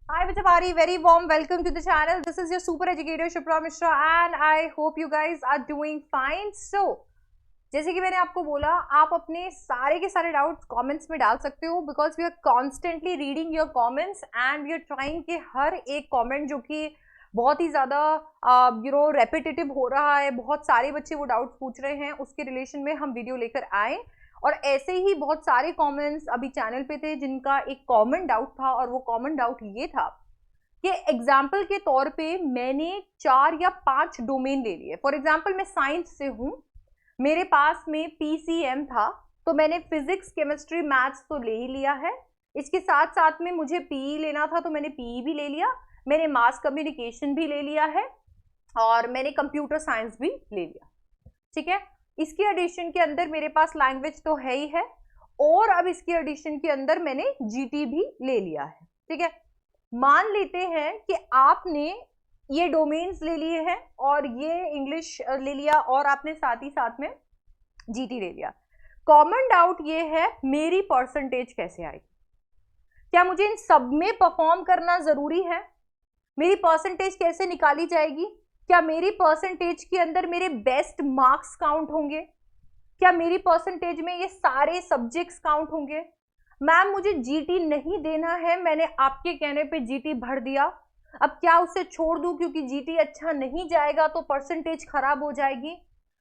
Hi Vichapari, very warm welcome to the channel. This is your super educator Shipra Mishra and I hope you guys are doing fine. So, जैसे कि मैंने आपको बोला, आप अपने सारे के सारे डाउट्स कमेंट्स में डाल सकते हो because we are constantly reading your comments and we are trying कि हर एक कमेंट जो कि बहुत ही ज़्यादा रेपिटेटिव हो रहा है, बहुत सारे बच्चे वो डाउट्स पूछ रहे हैं, उसके रिलेशन में हम वीडियो लेकर आए। और ऐसे ही बहुत सारे कमेंट्स अभी चैनल पे थे जिनका एक कॉमन डाउट था और वो कॉमन डाउट ये था कि एग्जाम्पल के तौर पे मैंने 4 या 5 डोमेन ले लिए। फॉर एग्जाम्पल मैं साइंस से हूँ, मेरे पास में पीसीएम था, तो मैंने फिजिक्स केमिस्ट्री मैथ्स तो ले ही लिया है। इसके साथ साथ में मुझे पीई लेना था तो मैंने पीई भी ले लिया, मैंने मास कम्युनिकेशन भी ले लिया है और मैंने कंप्यूटर साइंस भी ले लिया। ठीक है, इसकी एडिशन के अंदर मेरे पास लैंग्वेज तो है ही है और अब इसकी एडिशन के अंदर मैंने जीटी भी ले लिया है। ठीक है, मान लेते हैं कि आपने ये डोमेन्स ले लिए हैं और ये इंग्लिश ले लिया और आपने साथ ही साथ में जीटी ले लिया। कॉमन डाउट ये है मेरी परसेंटेज कैसे आएगी, क्या मुझे इन सब में परफॉर्म करना जरूरी है, मेरी परसेंटेज कैसे निकाली जाएगी, क्या मेरी परसेंटेज के अंदर मेरे बेस्ट मार्क्स काउंट होंगे, क्या मेरी परसेंटेज में ये सारे सब्जेक्ट्स काउंट होंगे। मैम मुझे जीटी नहीं देना है, मैंने आपके कहने पे जीटी भर दिया, अब क्या उसे छोड़ दूं क्योंकि जीटी अच्छा नहीं जाएगा तो परसेंटेज खराब हो जाएगी,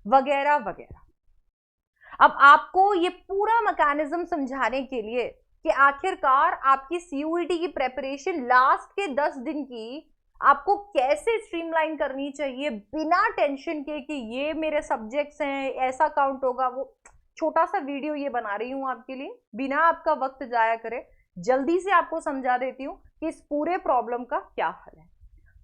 वगैरह वगैरह। अब आपको ये पूरा मैकेनिज्म समझाने के लिए कि आखिरकार आपकी सीयूईटी की प्रेपरेशन लास्ट के 10 दिन की आपको कैसे स्ट्रीमलाइन करनी चाहिए बिना टेंशन के कि ये मेरे सब्जेक्ट्स हैं, ऐसा काउंट होगा, वो छोटा सा वीडियो ये बना रही हूँ आपके लिए, बिना आपका वक्त जाया करे जल्दी से आपको समझा देती हूँ कि इस पूरे प्रॉब्लम का क्या हल है।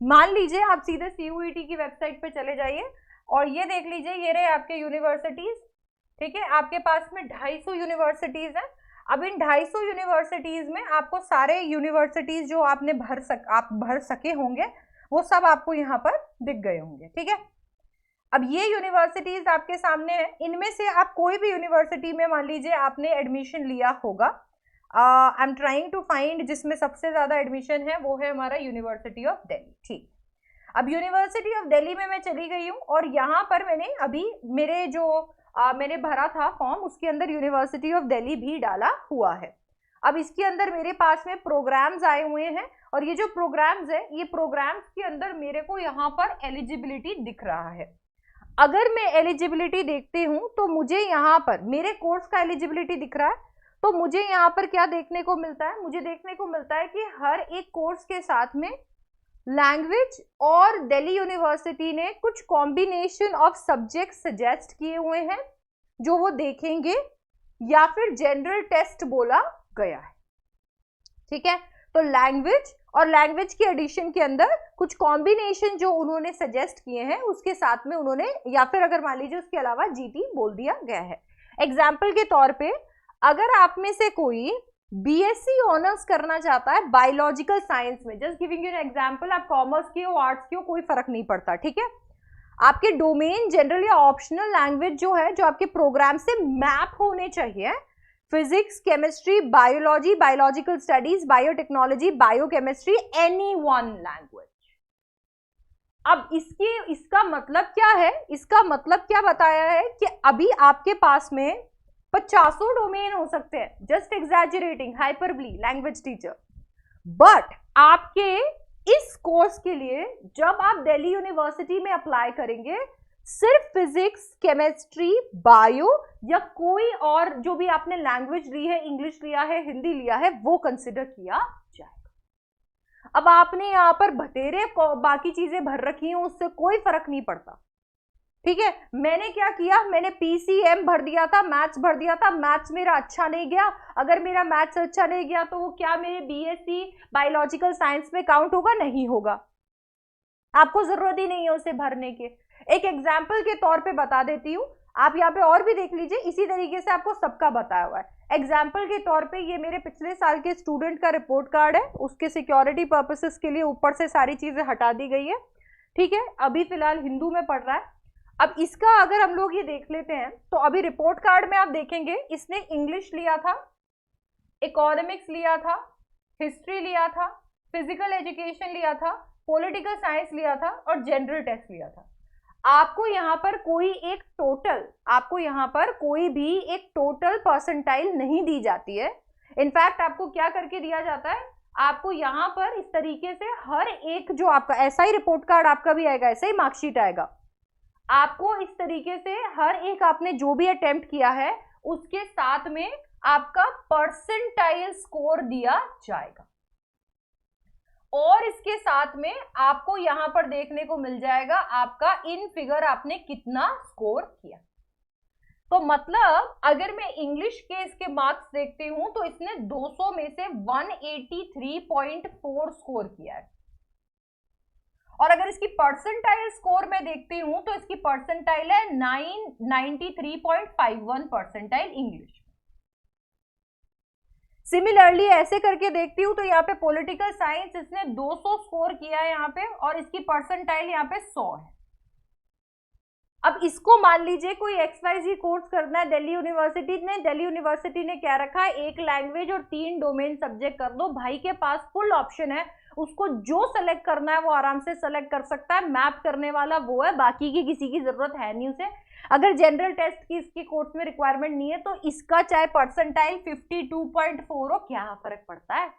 मान लीजिए आप सीधे सीयूईटी की वेबसाइट पे चले जाइए और ये देख लीजिए, ये रहे आपके यूनिवर्सिटीज। ठीक है, आपके पास में 250 यूनिवर्सिटीज हैं। अब इन 250 यूनिवर्सिटीज में आपको सारे यूनिवर्सिटीज जो आप भर सके होंगे वो सब आपको यहाँ पर दिख गए होंगे। ठीक है, अब ये यूनिवर्सिटीज आपके सामने है, इनमें से आप कोई भी यूनिवर्सिटी में मान लीजिए आपने एडमिशन लिया होगा। I am trying to find जिसमें सबसे ज्यादा एडमिशन है वो है हमारा यूनिवर्सिटी ऑफ दिल्ली। ठीक, अब यूनिवर्सिटी ऑफ दिल्ली में मैं चली गई हूँ और यहाँ पर मैंने अभी मेरे जो मैंने भरा था फॉर्म उसके अंदर यूनिवर्सिटी ऑफ दिल्ली भी डाला हुआ है। अब इसके अंदर मेरे पास में प्रोग्राम्स आए हुए हैं और ये जो प्रोग्राम्स है, ये प्रोग्राम्स के अंदर मेरे को यहाँ पर एलिजिबिलिटी दिख रहा है। अगर मैं एलिजिबिलिटी देखती हूँ तो मुझे यहाँ पर मेरे कोर्स का एलिजिबिलिटी दिख रहा है, तो मुझे यहाँ पर क्या देखने को मिलता है, मुझे देखने को मिलता है कि हर एक कोर्स के साथ में लैंग्वेज और दिल्ली यूनिवर्सिटी ने कुछ कॉम्बिनेशन ऑफ सब्जेक्ट सजेस्ट किए हुए हैं जो वो देखेंगे या फिर जनरल टेस्ट बोला गया है। ठीक है, तो लैंग्वेज और लैंग्वेज की एडिशन के अंदर कुछ कॉम्बिनेशन जो उन्होंने सजेस्ट किए हैं उसके साथ में उन्होंने, या फिर अगर मान लीजिए उसके अलावा जीटी बोल दिया गया है। एग्जाम्पल के तौर पे अगर आप में से कोई बीएससी ऑनर्स करना चाहता है बायोलॉजिकल साइंस में, just giving you an example, आप कॉमर्स के हो आर्ट्स के हो कोई फर्क नहीं पड़ता। ठीक है, आपके डोमेन जनरल या ऑप्शनल लैंग्वेज जो है जो आपके प्रोग्राम से मैप होने चाहिए, physics chemistry biology biological studies biotechnology biochemistry, any one language. अब इसका मतलब क्या है, इसका मतलब क्या बताया है कि अभी आपके पास में 50 डोमेन हो सकते हैं, just exaggerating, hyperbole, language teacher. But आपके इस कोर्स के लिए जब आप दिल्ली यूनिवर्सिटी में अप्लाई करेंगे, सिर्फ फिजिक्स केमिस्ट्री बायो या कोई और जो भी आपने लैंग्वेज ली है, इंग्लिश लिया है, हिंदी लिया है, वो कंसिडर किया जाएगा। अब आपने यहाँ पर बतेरे बाकी चीजें भर रखी हैं, उससे कोई फर्क नहीं पड़ता। ठीक है, मैंने क्या किया, मैंने पीसीएम भर दिया था, मैथ्स भर दिया था, मैथ्स मेरा अच्छा नहीं गया। अगर मेरा मैथ्स अच्छा नहीं गया तो वो क्या मेरे बीएससी बायोलॉजिकल साइंस में काउंट होगा? नहीं होगा। आपको जरूरत ही नहीं है उसे भरने के। एक एग्जाम्पल के तौर पे बता देती हूँ, आप यहाँ पे और भी देख लीजिए, इसी तरीके से आपको सबका बताया हुआ है। एग्जाम्पल के तौर पे ये मेरे पिछले साल के स्टूडेंट का रिपोर्ट कार्ड है, उसके सिक्योरिटी पर्पसेस के लिए ऊपर से सारी चीजें हटा दी गई है। ठीक है, अभी फिलहाल हिंदू में पढ़ रहा है। अब इसका अगर हम लोग ये देख लेते हैं तो अभी रिपोर्ट कार्ड में आप देखेंगे इसने इंग्लिश लिया था, इकोनॉमिक्स लिया था, हिस्ट्री लिया था, फिजिकल एजुकेशन लिया था, पॉलिटिकल साइंस लिया था और जनरल टेस्ट लिया था। आपको यहाँ पर कोई भी एक टोटल परसेंटाइल नहीं दी जाती है। इनफैक्ट आपको क्या करके दिया जाता है, आपको यहाँ पर इस तरीके से हर एक जो आपका ऐसा ही रिपोर्ट कार्ड आपका भी आएगा, ऐसा ही मार्कशीट आएगा, आपको इस तरीके से हर एक आपने जो भी अटेम्प्ट किया है उसके साथ में आपका परसेंटाइल स्कोर दिया जाएगा और इसके साथ में आपको यहां पर देखने को मिल जाएगा आपका इन फिगर आपने कितना स्कोर किया। तो मतलब अगर मैं इंग्लिश के इसके मार्क्स देखती हूं तो इसने 200 में से 183.4 स्कोर किया है और अगर इसकी परसेंटाइल स्कोर में देखती हूं तो इसकी परसेंटाइल है 993.51 परसेंटाइल इंग्लिश। सिमिलरली ऐसे करके देखती हूं तो यहाँ पे पॉलिटिकल साइंस इसने 200 स्कोर किया है यहाँ पे और इसकी परसेंटाइल यहाँ पे 100 है। अब इसको मान लीजिए कोई XYZ कोर्स करना है दिल्ली यूनिवर्सिटी ने क्या रखा है, एक लैंग्वेज और 3 डोमेन सब्जेक्ट कर दो। भाई के पास फुल ऑप्शन है, उसको जो सेलेक्ट करना है वो आराम से सेलेक्ट कर सकता है। मैप करने वाला वो है, बाकी की किसी की जरूरत है नहीं उसे। अगर जनरल टेस्ट की इसके कोर्स में रिक्वायरमेंट नहीं है तो इसका चाहे परसेंटाइल 52.4 हो, क्या फर्क पड़ता है।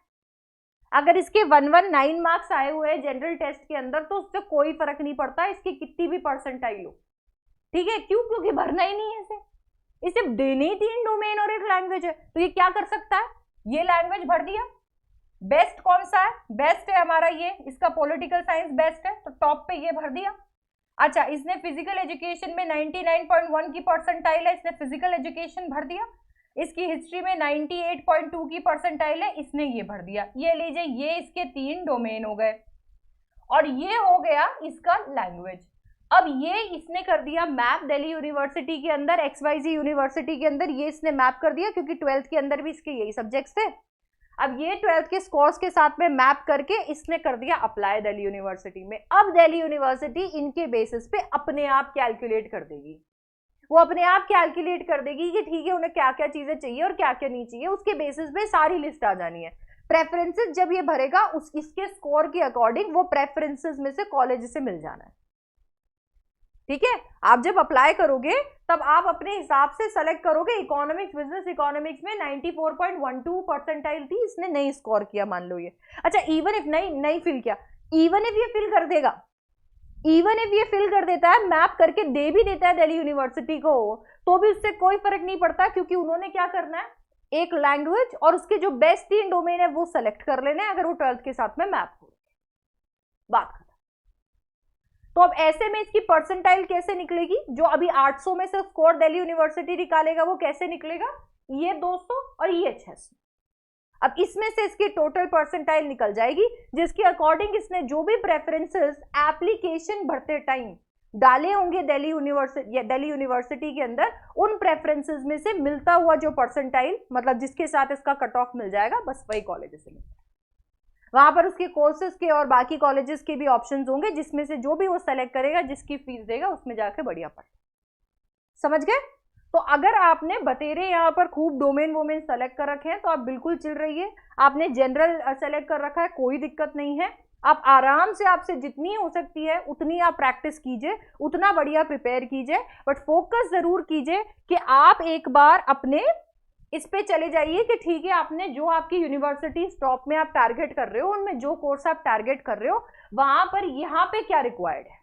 अगर इसके 119 मार्क्स आए हुए हैं जनरल टेस्ट के अंदर तो उससे कोई फर्क नहीं पड़ता इसकी कितनी भी परसेंटाइल हो, ठीक है। क्यों? क्योंकि भरना ही नहीं है इसे देने ही 3 डोमेन और एक लैंग्वेज है। तो ये क्या कर सकता है, ये लैंग्वेज भर दिया। बेस्ट कौन सा है, बेस्ट है हमारा ये, इसका पॉलिटिकल साइंस बेस्ट है तो टॉप पे ये भर दिया। अच्छा, इसने फिजिकल एजुकेशन में 99.1 की परसेंटाइल है, इसने फिजिकल एजुकेशन भर दिया। इसकी हिस्ट्री में 98.2 की परसेंटाइल है, इसने ये भर दिया। ये लीजिए, ये इसके 3 डोमेन हो गए और ये हो गया इसका लैंग्वेज। अब ये इसने कर दिया मैप दिल्ली यूनिवर्सिटी के अंदर, XYZ यूनिवर्सिटी के अंदर ये इसने मैप कर दिया क्योंकि 12th के अंदर भी इसके यही सब्जेक्ट्स थे। अब ये 12th के स्कोर्स के साथ में मैप करके इसने कर दिया अप्लाई दिल्ली यूनिवर्सिटी में। अब दिल्ली यूनिवर्सिटी इनके बेसिस पे अपने आप कैलकुलेट कर देगी, वो अपने आप कैलकुलेट कर देगी कि ठीक है उन्हें क्या क्या चीजें चाहिए और क्या क्या नहीं चाहिए, उसके बेसिस पे सारी लिस्ट आ जानी है। प्रेफरेंसेस जब ये भरेगा इसके स्कोर के अकॉर्डिंग वो प्रेफरेंसेस में से कॉलेज से मिल जाना है, ठीक है। आप जब अप्लाई करोगे तब आप अपने हिसाब से सेलेक्ट करोगे। इकोनॉमिक्स, बिजनेस इकोनॉमिक्स में 94.12 परसेंटाइल थी, इसने नहीं स्कोर किया मान लो ये। अच्छा, इवन इफ नहीं फिल किया, इवन इफ ये फिल कर देगा, इवन इफ ये फिल कर देता है, मैप करके दे भी देता है दिल्ली यूनिवर्सिटी को, तो भी उससे कोई फर्क नहीं पड़ता क्योंकि उन्होंने क्या करना है, एक लैंग्वेज और उसके जो बेस्ट 3 डोमेन है वो सेलेक्ट कर लेना है अगर वो 12th के साथ में मैप हो। बात खत्म। तो अब ऐसे में इसकी परसेंटाइल कैसे निकलेगी, जो अभी 800 में से स्कोर दिल्ली यूनिवर्सिटी निकालेगा वो कैसे निकलेगा, ये 200 और ये 600। अब इसमें से इसकी टोटल परसेंटाइल निकल जाएगी जिसके अकॉर्डिंग इसने जो भी प्रेफरेंसेस एप्लीकेशन भरते टाइम डाले होंगे दिल्ली यूनिवर्सिटी के अंदर, उन प्रेफरेंसेस में से मिलता हुआ जो परसेंटाइल, मतलब जिसके साथ इसका कट ऑफ मिल जाएगा, बस वही कॉलेज से मिलता है। वहां पर उसके कोर्सेज के और बाकी कॉलेजेस के भी ऑप्शंस होंगे जिसमें से जो भी वो सेलेक्ट करेगा, जिसकी फीस देगा, उसमें जाके बढ़िया पढ़े। समझ गए? तो अगर आपने बतेरे यहाँ पर खूब डोमेन सेलेक्ट कर रखे हैं तो आप बिल्कुल चिल रहिए। आपने जनरल सेलेक्ट कर रखा है, कोई दिक्कत नहीं है। आप आराम से, आपसे जितनी हो सकती है उतनी आप प्रैक्टिस कीजिए, उतना बढ़िया प्रिपेयर कीजिए, बट फोकस जरूर कीजिए कि आप एक बार अपने इस पे चले जाइए कि ठीक है, आपने जो आपकी यूनिवर्सिटी टॉप में आप टारगेट कर रहे हो, उनमें जो कोर्स आप टारगेट कर रहे हो, वहां पर यहाँ पे क्या रिक्वायर्ड है,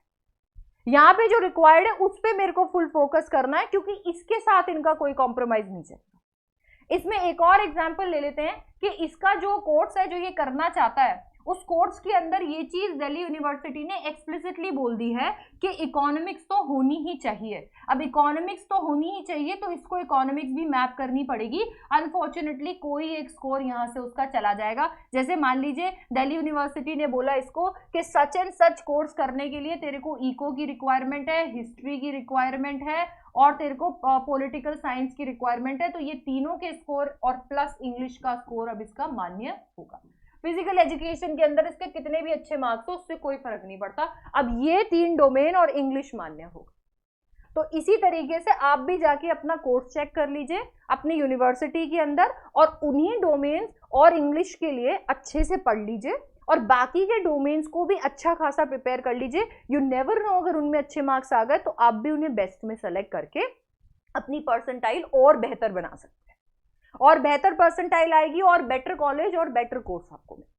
यहाँ पे जो रिक्वायर्ड है उस पे मेरे को फुल फोकस करना है क्योंकि इसके साथ इनका कोई कॉम्प्रोमाइज नहीं चलता। इसमें एक और एग्जांपल ले लेते हैं कि इसका जो कोर्स है, जो ये करना चाहता है, उस कोर्स के अंदर ये चीज दिल्ली यूनिवर्सिटी ने एक्सप्लिसिटली बोल दी है कि इकोनॉमिक्स तो होनी ही चाहिए। अब इकोनॉमिक्स तो होनी ही चाहिए तो इसको इकोनॉमिक्स भी मैप करनी पड़ेगी। अनफॉर्चुनेटली कोई एक स्कोर यहाँ से उसका चला जाएगा। जैसे मान लीजिए दिल्ली यूनिवर्सिटी ने बोला इसको कि सच एंड सच कोर्स करने के लिए तेरे को इको की रिक्वायरमेंट है, हिस्ट्री की रिक्वायरमेंट है और तेरे को पॉलिटिकल साइंस की रिक्वायरमेंट है, तो ये तीनों के स्कोर और प्लस इंग्लिश का स्कोर अब इसका मान्य होगा। फिजिकल एजुकेशन के अंदर इसके कितने भी अच्छे मार्क्स हो, उससे कोई फर्क नहीं पड़ता। अब ये 3 डोमेन और इंग्लिश मान्य होगा। तो इसी तरीके से आप भी जाके अपना कोर्स चेक कर लीजिए अपनी यूनिवर्सिटी के अंदर और उन्हीं डोमेन्स और इंग्लिश के लिए अच्छे से पढ़ लीजिए। और बाकी के डोमेन्स को भी अच्छा खासा प्रिपेयर कर लीजिए। यू नेवर नो, अगर उनमें अच्छे मार्क्स आ गए तो आप भी उन्हें बेस्ट में सेलेक्ट करके अपनी परसेंटाइल और बेहतर बना सकते हैं, और बेहतर परसेंटाइल आएगी और बेटर कॉलेज और बेटर कोर्स आपको मिलेगा।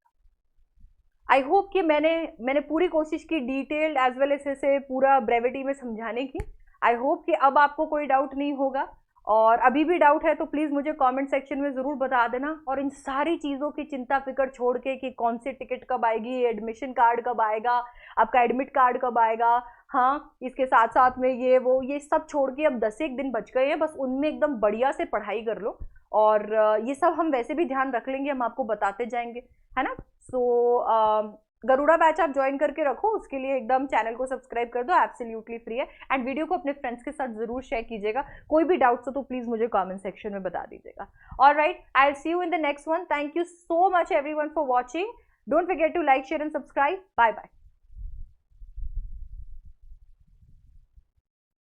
आई होप कि मैंने पूरी कोशिश की डिटेल्ड एज वेल एस इसे पूरा ब्रेविटी में समझाने की। आई होप कि अब आपको कोई डाउट नहीं होगा, और अभी भी डाउट है तो प्लीज़ मुझे कमेंट सेक्शन में ज़रूर बता देना। और इन सारी चीज़ों की चिंता फिक्र छोड़ के कि कौन सी टिकट कब आएगी, एडमिशन कार्ड कब आएगा, आपका एडमिट कार्ड कब आएगा, हाँ इसके साथ साथ में ये सब छोड़ के अब 10 दिन बच गए हैं, बस उनमें एकदम बढ़िया से पढ़ाई कर लो। और ये सब हम वैसे भी ध्यान रख लेंगे, हम आपको बताते जाएंगे, है ना। सो गरुड़ा बैच आप ज्वाइन करके रखो, उसके लिए एकदम चैनल को सब्सक्राइब कर दो, एब्सोल्युटली फ्री है। एंड वीडियो को अपने फ्रेंड्स के साथ जरूर शेयर कीजिएगा। कोई भी डाउट्स हो तो प्लीज मुझे कमेंट सेक्शन में बता दीजिएगा। Alright, I will see you in the next one. Thank you so much everyone for watching. Don't forget to like, share and subscribe. Bye bye.